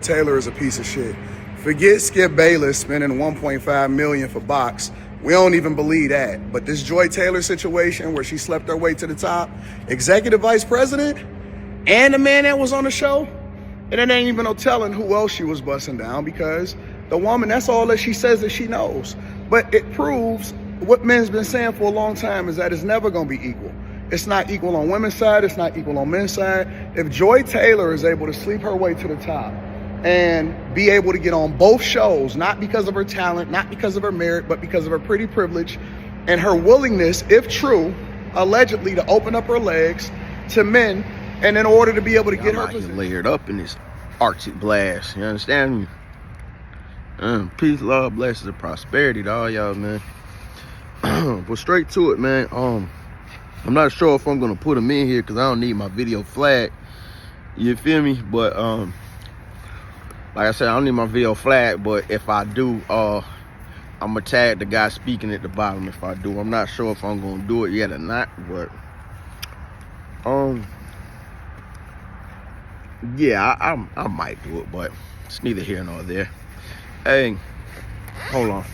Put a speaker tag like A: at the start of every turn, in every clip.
A: Taylor is a piece of shit. Forget Skip Bayless spending $1.5 million for Box. We don't even believe that. But this Joy Taylor situation where she slept her way to the top, executive vice president, and the man that was on the show, and it ain't even no telling who else she was busting down, because the woman, that's all that she says that she knows. But it proves what men's been saying for a long time, is that it's never gonna be equal. It's not equal on women's side, it's not equal on men's side. If Joy Taylor is able to sleep her way to the top and be able to get on both shows, not because of her talent, not because of her merit, but because of her pretty privilege and her willingness, if true, allegedly, to open up her legs to men, and in order to be able to get her position.
B: Layered up in this Arctic blast, you understand me? Peace, love, blessings, and prosperity to all y'all, man. But straight to it, man. I'm not sure if I'm gonna put them in here because I don't need my video flagged. You feel me? But like I said, I don't need my video flagged. But if I do, I'm gonna tag the guy speaking at the bottom. If I do, I'm not sure if I'm gonna do it yet or not. But yeah, I might do it, but it's neither here nor there. Hey, hold on.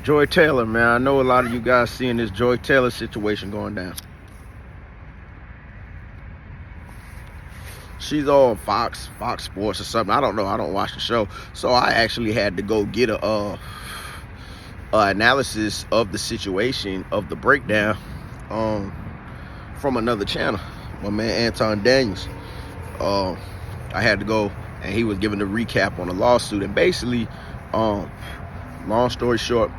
B: Joy Taylor, man. I know a lot of you guys seeing this Joy Taylor situation going down. She's on Fox Sports or something. I don't know. I don't watch the show. So I actually had to go get a analysis of the situation, of the breakdown, from another channel. My man Anton Daniels. I had to go, and he was giving a recap on the lawsuit. And basically, long story short,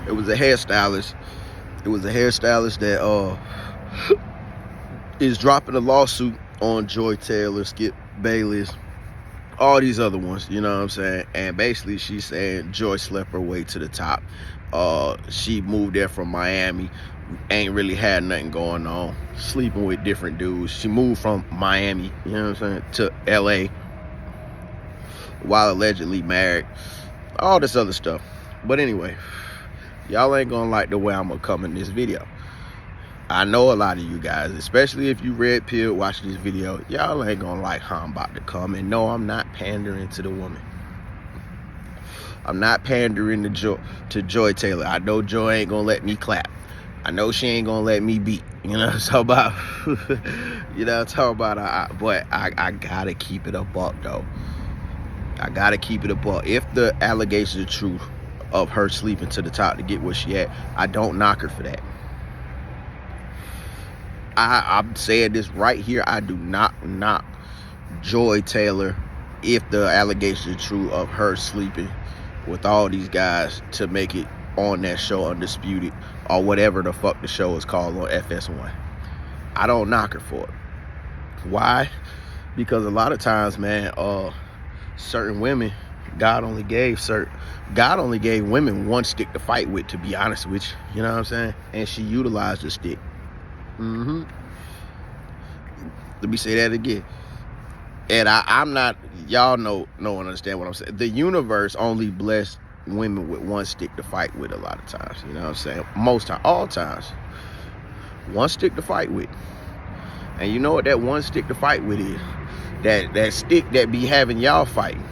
B: it was a hairstylist. It was a hairstylist that is dropping a lawsuit on Joy Taylor, Skip Bayless, all these other ones, you know what I'm saying? And basically she's saying Joy slept her way to the top. She moved there from Miami, ain't really had nothing going on, sleeping with different dudes. She moved from Miami, you know what I'm saying, to LA while allegedly married, all this other stuff. But anyway, y'all ain't gonna like the way I'm gonna come in this video. I know a lot of you guys, especially if you red pill watching this video, y'all ain't gonna like how I'm about to come. And no, I'm not pandering to the woman. I'm not pandering to Joy Taylor. I know Joy ain't gonna let me clap. I know she ain't gonna let me beat. You know what I'm talking about? You know what I'm talking about? But I gotta keep it a buck, though. I gotta keep it a buck. If the allegations are true of her sleeping to the top to get where she at, I don't knock her for that. I'm saying this right here. I do not knock Joy Taylor if the allegations are true of her sleeping with all these guys to make it on that show Undisputed or whatever the fuck the show is called on FS1. I don't knock her for it. Why? Because a lot of times, man, certain women, God only gave women one stick to fight with, to be honest with you. You know what I'm saying? And she utilized the stick. Let me say that again. And I'm not, y'all know and understand what I'm saying. The universe only blessed women with one stick to fight with a lot of times. You know what I'm saying? Most times, all times. One stick to fight with. And you know what that one stick to fight with is? That stick that be having y'all fighting.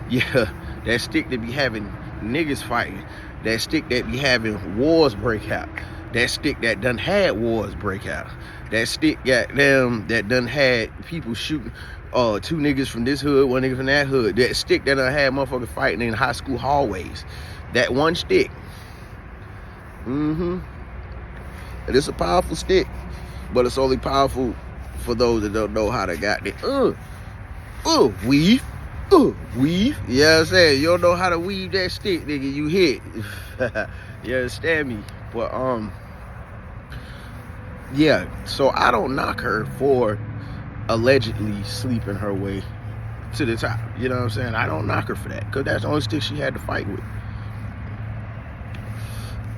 B: Yeah, that stick that be having niggas fighting. That stick that be having wars break out. That stick that done had wars break out. That stick got them that done had people shooting two niggas from this hood, one nigga from that hood. That stick that done had motherfuckers fighting in high school hallways. That one stick. It is a powerful stick, but it's only powerful for those that don't know how to got it. Weave. Weave. You know what I'm saying? You don't know how to weave that stick, nigga. You hit. You understand me? But yeah, so I don't knock her for allegedly sleeping her way to the top. You know what I'm saying? I don't knock her for that, because that's the only stick she had to fight with.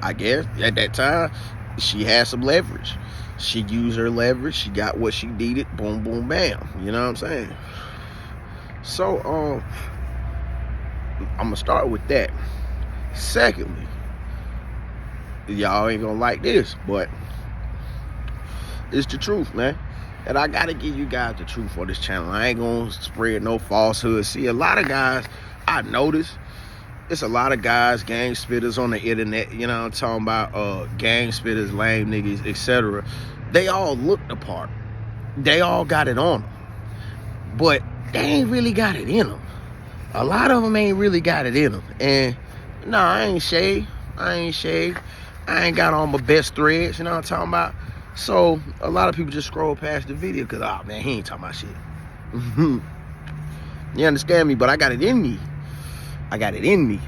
B: I guess at that time she had some leverage. She used her leverage. She got what she needed. Boom, boom, bam. You know what I'm saying? So I'm gonna start with that. Secondly, y'all ain't gonna like this, but it's the truth, man. And I gotta give you guys the truth on this channel. I ain't gonna spread no falsehood. See, a lot of guys, I notice, it's a lot of guys, gang spitters on the internet, you know what I'm talking about, gang spitters, lame niggas, etc. They all look the part. They all got it on them. But they ain't really got it in them. A lot of them ain't really got it in them. And, nah, I ain't shaved. I ain't got on my best threads, you know what I'm talking about? So, a lot of people just scroll past the video because, oh, man, he ain't talking about shit. You understand me? But I got it in me. I got it in me.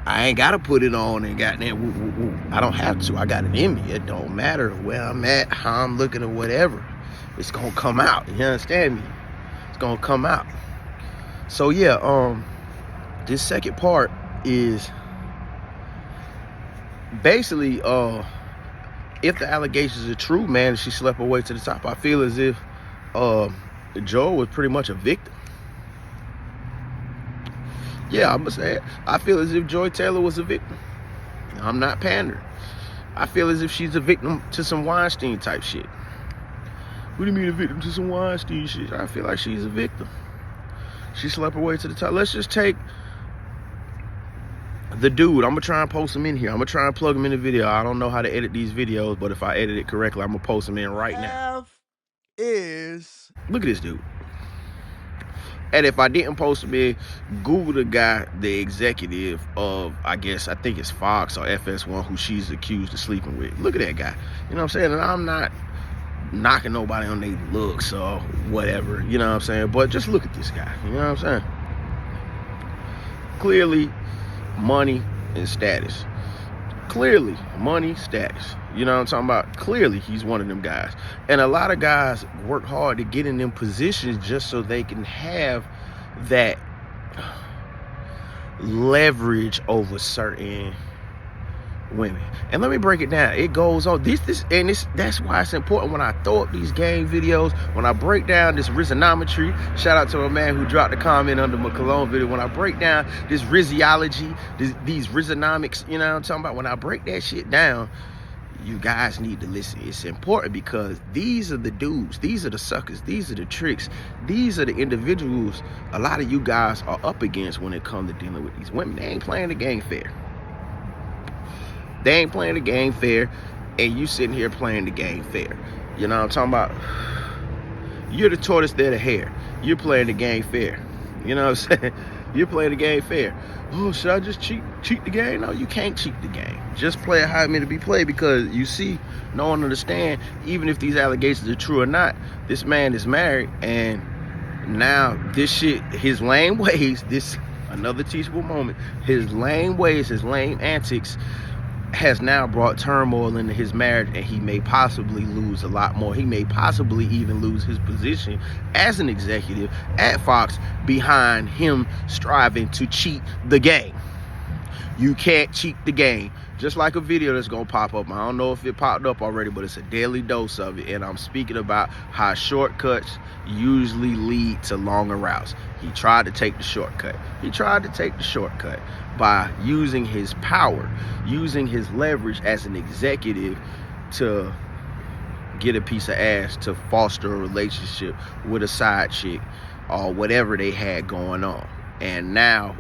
B: I ain't got to put it on and goddamn, I don't have to. I got it in me. It don't matter where I'm at, how I'm looking, or whatever. It's going to come out. You understand me? It's going to come out. So, yeah, this second part is basically, if the allegations are true, man, she slept her way to the top. I feel as if Joel was pretty much a victim. Yeah, I'm gonna say it. I feel as if Joy Taylor was a victim. I'm not pandering. I feel as if she's a victim to some Weinstein type shit. What do you mean a victim to some Weinstein shit? I feel like she's a victim. She slept her way to the top. Let's just take the dude. I'm gonna try and post him in here. I'm gonna try and plug him in the video. I don't know how to edit these videos, but if I edit it correctly, I'm gonna post him in right now. Look at this dude. And if I didn't post him in, Google the guy, the executive of, I think it's Fox or FS1, who she's accused of sleeping with. Look at that guy. You know what I'm saying? And I'm not knocking nobody on their looks or whatever, you know what I'm saying? But just look at this guy, you know what I'm saying? Clearly, money and status. Clearly, money, status. You know what I'm talking about? Clearly, he's one of them guys. And a lot of guys work hard to get in them positions just so they can have that leverage over certain women. And let me break it down. It goes on. That's why it's important when I throw up these game videos, when I break down this rhizonometry. Shout out to a man who dropped a comment under my cologne video. When I break down this rhiziology, these rhizonomics, you know what I'm talking about? When I break that shit down, you guys need to listen. It's important because these are the dudes, these are the suckers, these are the tricks, these are the individuals a lot of you guys are up against when it comes to dealing with these women. They ain't playing the game fair. They ain't playing the game fair, and you sitting here playing the game fair. You know what I'm talking about? You're the tortoise, they're the hare. You're playing the game fair. You know what I'm saying? You're playing the game fair. Oh, should I just cheat the game? No, you can't cheat the game. Just play it how it meant to be played, because you see, no one understand, even if these allegations are true or not, this man is married, and now this shit, his lame ways, this, another teachable moment, his lame ways, his lame antics has now brought turmoil into his marriage, and he may possibly lose a lot more. He may possibly even lose his position as an executive at Fox behind him striving to cheat the game. You can't cheat the game. Just like a video that's gonna pop up. I don't know if it popped up already, but it's a daily dose of it. And I'm speaking about how shortcuts usually lead to longer routes. He tried to take the shortcut. He tried to take the shortcut by using his power, using his leverage as an executive to get a piece of ass, to foster a relationship with a side chick or whatever they had going on. And now,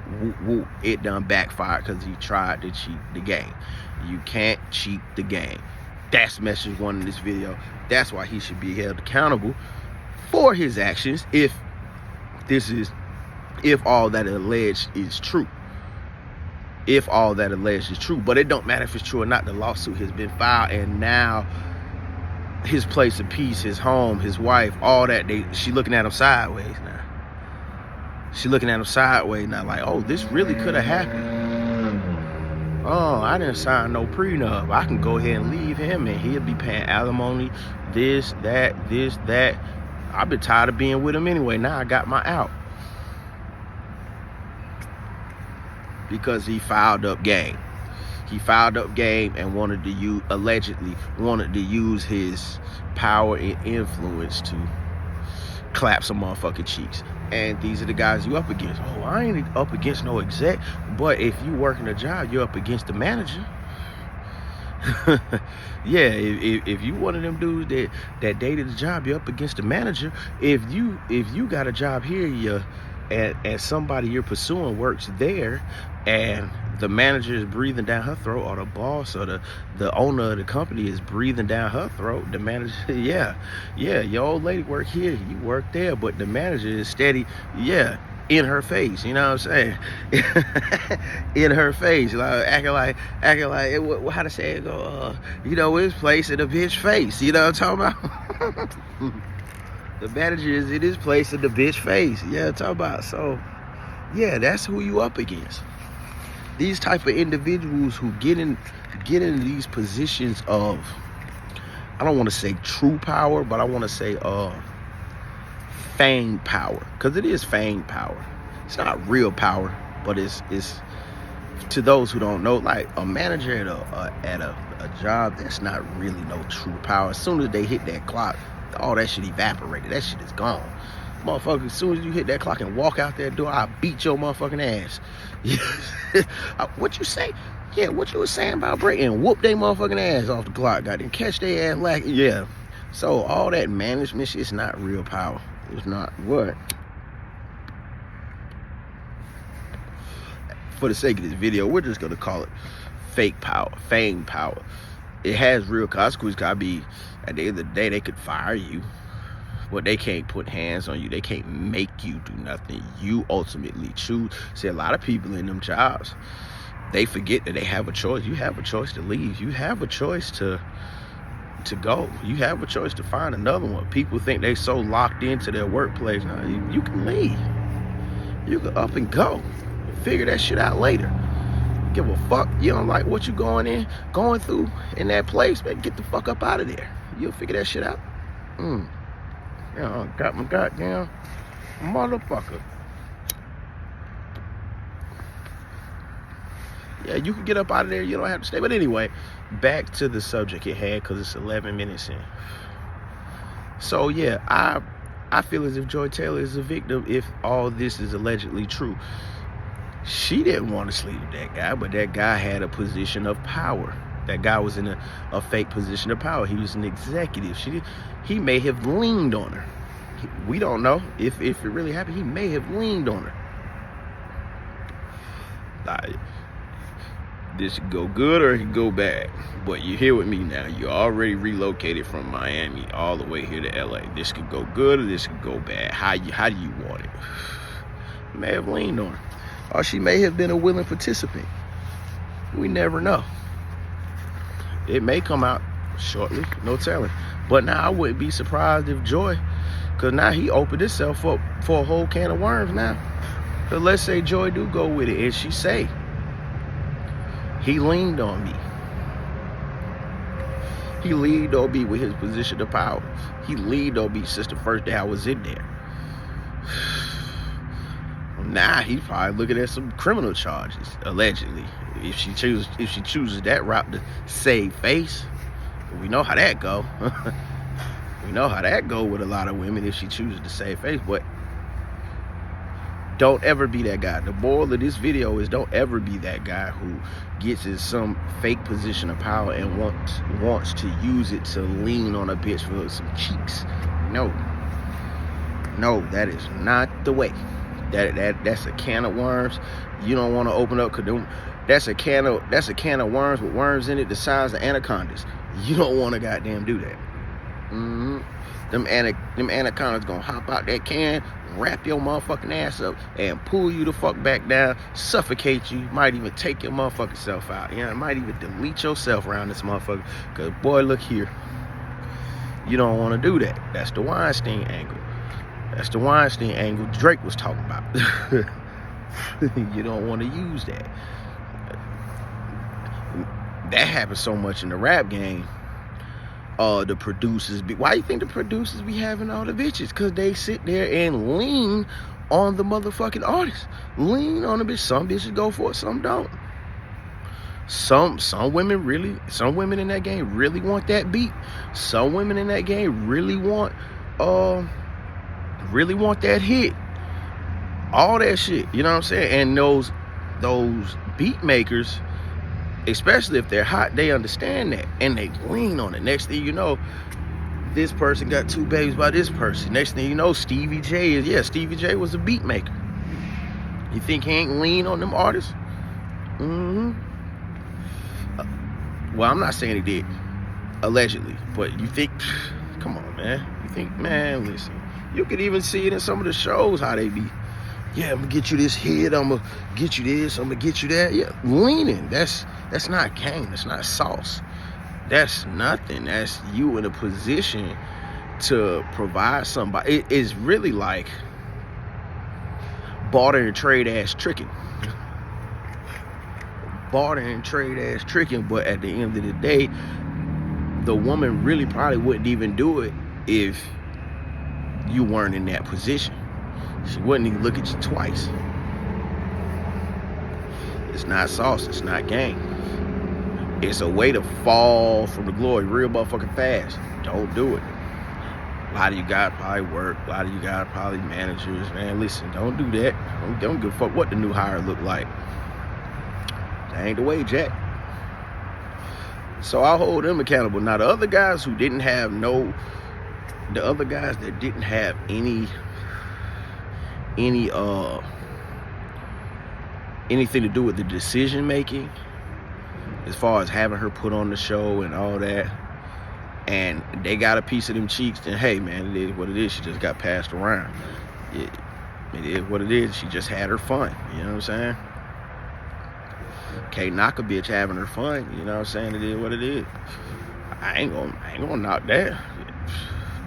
B: it done backfired because he tried to cheat the game. You can't cheat the game. That's message one in this video. That's why he should be held accountable for his actions if all that alleged is true. If all that alleged is true. But it don't matter if it's true or not. The lawsuit has been filed, and now his place of peace, his home, his wife, all that, she looking at him sideways now. She looking at him sideways now, like, oh, this really could have happened. Oh, I didn't sign no prenup. I can go ahead and leave him, and he'll be paying alimony, this, that. I've been tired of being with him anyway. Now I got my out. Because he filed up game. He filed up game and allegedly wanted to use his power and influence to clap some motherfucking cheeks. And these are the guys you up against. Oh, I ain't up against no exec, but if you working a job, you're up against the manager. Yeah, if you one of them dudes that dated the job, you're up against the manager. If you got a job here, and somebody you're pursuing works there, and the manager is breathing down her throat, or the boss or the owner of the company is breathing down her throat, the manager, yeah, your old lady work here, you work there, but the manager is steady, in her face, you know what I'm saying? In her face, like acting like how to say it go, his place in a bitch face, you know what I'm talking about? The manager is in his place in the bitch face, talking about. So yeah, that's who you up against. These type of individuals who get in these positions of, I don't want to say true power, but I want to say feigned power, because it is feigned power. It's not real power, but it's to those who don't know, like a manager at a job, that's not really no true power. As soon as they hit that clock, all that shit evaporated. That shit is gone. Motherfucker, as soon as you hit that clock and walk out that door, I'll beat your motherfucking ass. What you say? Yeah, what you was saying about breaking? Whoop they motherfucking ass off the clock. Goddamn, catch their ass like, yeah. So all that management shit is not real power. It's not what? For the sake of this video, we're just gonna call it fake power, feigned power. It has real consequences. At the end of the day, they could fire you, but they can't put hands on you. They can't make you do nothing. You ultimately choose. See, a lot of people in them jobs, they forget that they have a choice. You have a choice to leave. You have a choice to go. You have a choice to find another one. People think they so locked into their workplace. Now, you can leave. You can up and go. Figure that shit out later. Give a fuck. You don't like what you going through in that place, man. Get the fuck up out of there. You'll figure that shit out. Got my goddamn motherfucker. Yeah, you can get up out of there. You don't have to stay. But anyway, back to the subject it had, because it's 11 minutes in. So yeah, I feel as if Joy Taylor is a victim if all this is allegedly true. She didn't want to sleep with that guy, but that guy had a position of power. That guy was in a fake position of power. He was an executive. He may have leaned on her. We don't know if it really happened. He may have leaned on her. This could go good or it could go bad. But you're here with me now. You already relocated from Miami all the way here to LA. This could go good or this could go bad. How do you want it? May have leaned on her. Or she may have been a willing participant. We never know. It may come out shortly, no telling. But now I wouldn't be surprised if Joy, because now he opened himself up for a whole can of worms now. So let's say Joy do go with it and she say, he leaned on me. He leaned on me with his position of power. He leaned on me since the first day I was in there. Now he's probably looking at some criminal charges, allegedly. If she chooses that route to save face, we know how that go. We know how that go with a lot of women if she chooses to save face. But don't ever be that guy. The moral of this video is don't ever be that guy who gets in some fake position of power and wants to use it to lean on a bitch for some cheeks. No, that is not the way. That's a can of worms you don't want to open up, because that's a can of worms with worms in it the size of anacondas. You don't want to goddamn do that. Them anacondas gonna hop out that can, wrap your motherfucking ass up, and pull you the fuck back down, suffocate you, might even take your motherfucking self out. It might even delete yourself around this motherfucker. Because boy, look here, you don't want to do that. That's the Weinstein angle. That's the Weinstein angle Drake was talking about. You don't want to use that. That happens so much in the rap game. The producers why you think the producers be having all the bitches? Because they sit there and lean on the motherfucking artist. Lean on the bitch. Some bitches go for it, some don't. Some women in that game really want that beat. Some women in that game really want that hit, all that shit, you know what I'm saying? And those beat makers, especially if they're hot, they understand that and they lean on it. Next thing you know, this person got 2 babies by this person. Next thing you know, Stevie J was a beat maker. You think he ain't lean on them artists? Well, I'm not saying he did, allegedly, but you think, come on, man. You think, man, listen, you could even see it in some of the shows how they be, yeah, I'm gonna get you this hit, I'm gonna get you this, I'm gonna get you that. Yeah, leaning, that's not game, that's not sauce. That's nothing. That's you in a position to provide somebody. It is really like barter and trade ass tricking. Barter and trade ass tricking, but at the end of the day, the woman really probably wouldn't even do it if you weren't in that position. She wouldn't even look at you twice. It's not sauce, it's not game. It's a way to fall from the glory real motherfucking fast. Don't do it. A lot of you guys probably work. A lot of you guys probably managers. Man, listen, don't do that. Don't give a fuck what the new hire look like. That ain't the way, Jack. So I hold them accountable. Now, the other guys who didn't have the other guys that didn't have anything to do with the decision making, as far as having her put on the show and all that, and they got a piece of them cheeks, then hey, man, it is what it is. She just got passed around. It is what it is. She just had her fun. You know what I'm saying? Can't knock a bitch having her fun. You know what I'm saying? It is what it is. I ain't gonna knock that.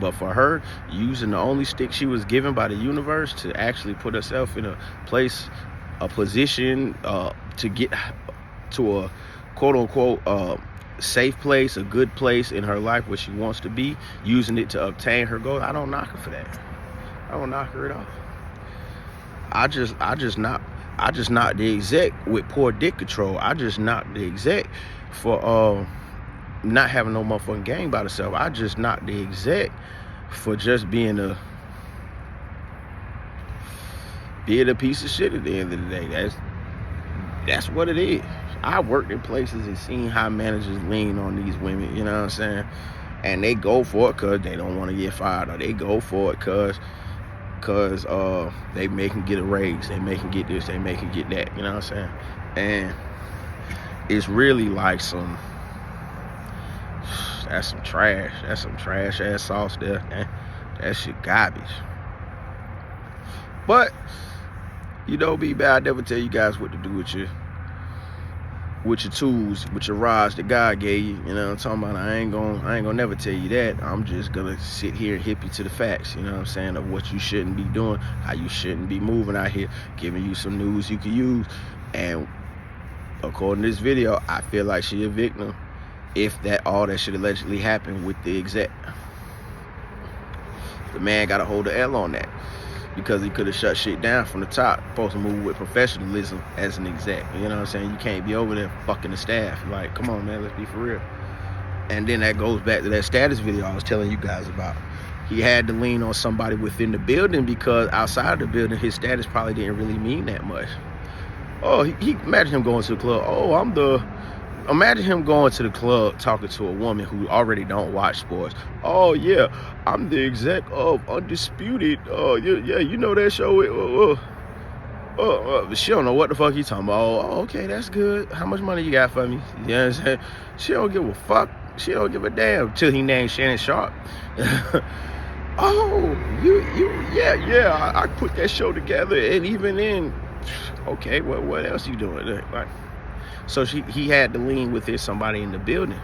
B: But for her, using the only stick she was given by the universe to actually put herself in a position to get to a quote-unquote safe place, a good place in her life where she wants to be, using it to obtain her goal, I don't knock her for that. I don't knock her at all. I just knock the exec with poor dick control. I just knock the exec for not having no motherfucking game about herself. I just knock the exec for just being a piece of shit at the end of the day. That's what it is. I worked in places and seen how managers lean on these women, you know what I'm saying? And they go for it because they don't want to get fired, or they go for it because they make them get a raise, they make them get this, they make them get that, you know what I'm saying? And it's really like that's some trash ass sauce there, man. That shit garbage. But you know me, man, I never tell you guys what to do with your tools, with your rods that God gave you. You know what I'm talking about? I ain't gonna never tell you that. I'm just gonna sit here and hip you to the facts, you know what I'm saying, of what you shouldn't be doing, how you shouldn't be moving out here, giving you some news you can use. And according to this video, I feel like she a victim if that all that should allegedly happen with the exec. The man got a hold of L on that, because he could have shut shit down from the top. Supposed to move with professionalism as an exec. You know what I'm saying? You can't be over there fucking the staff. Like, come on, man, let's be for real. And then that goes back to that status video I was telling you guys about. He had to lean on somebody within the building, because outside of the building, his status probably didn't really mean that much. Oh, he imagine him going to the club. Imagine him going to the club talking to a woman who already don't watch sports. Oh, yeah, I'm the exec of Undisputed. Oh, yeah, you know that show. She don't know what the fuck he talking about. Oh, okay, that's good. How much money you got for me? You know what I'm saying? She don't give a fuck. She don't give a damn till he named Shannon Sharp. Oh, yeah, I put that show together, and even then, okay, well, what else you doing? Like, so he had to lean with somebody in the building,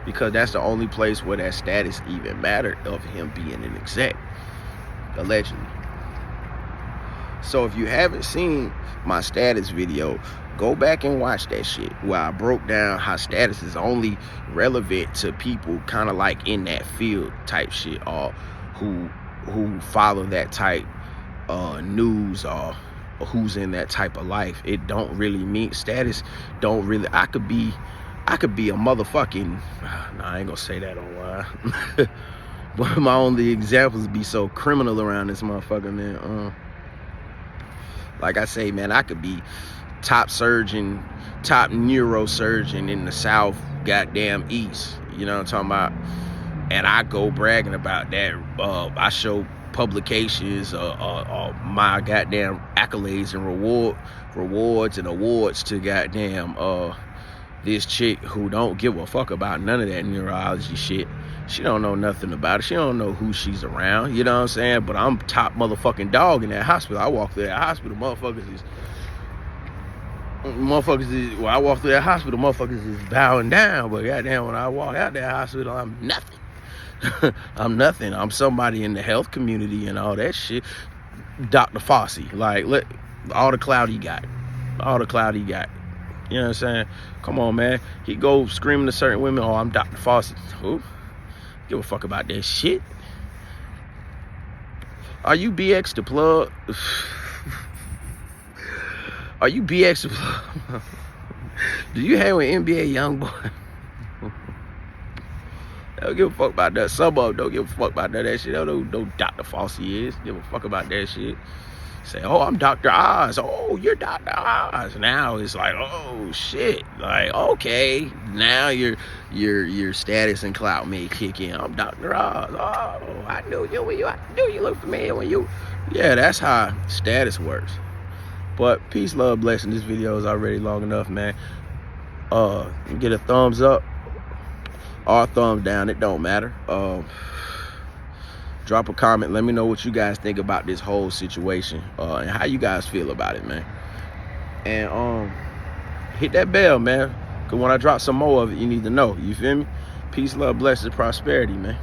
B: because that's the only place where that status even mattered of him being an exec, allegedly. So if you haven't seen my status video, go back and watch that shit, where I broke down how status is only relevant to people kind of like in that field type shit, or who follow that type news, or who's in that type of life. It don't really mean status. Don't really. I could be a motherfucking. No, I ain't gonna say that online. But my only examples be so criminal around this motherfucker, man. Like I say, man, I could be top neurosurgeon in the South, goddamn East. You know what I'm talking about? And I go bragging about that. I show publications, my goddamn accolades and rewards and awards to goddamn this chick who don't give a fuck about none of that neurology shit. She don't know nothing about it. She don't know who she's around. You know what I'm saying? But I'm top motherfucking dog in that hospital. I walk through that hospital, motherfuckers is when I walk through that hospital, motherfuckers is bowing down. But goddamn, when I walk out that hospital, I'm nothing. I'm nothing. I'm somebody in the health community and all that shit. Dr. Fossey, like, look, all the clout he got. All the clout he got. You know what I'm saying? Come on, man. He go screaming to certain women, oh, I'm Dr. Fossey. Who? Give a fuck about that shit. Are you BX the plug? Are you BX the plug? Do you hang with NBA Youngboy? Don't give a fuck about that. Some of them don't give a fuck about that shit. They don't know who Dr. Fossey is. Give a fuck about that shit. Say, oh, I'm Dr. Oz. Oh, you're Dr. Oz. Now it's like, oh shit. Like, okay, now your status and clout may kick in. I'm Dr. Oz. Oh, I knew you when I knew you look familiar when you. Yeah, that's how status works. But peace, love, blessing. This video is already long enough, man. Get a thumbs up or a thumbs down. It don't matter. Drop a comment. Let me know what you guys think about this whole situation and how you guys feel about it, man. And hit that bell, man, because when I drop some more of it, you need to know. You feel me? Peace, love, blessings, prosperity, man.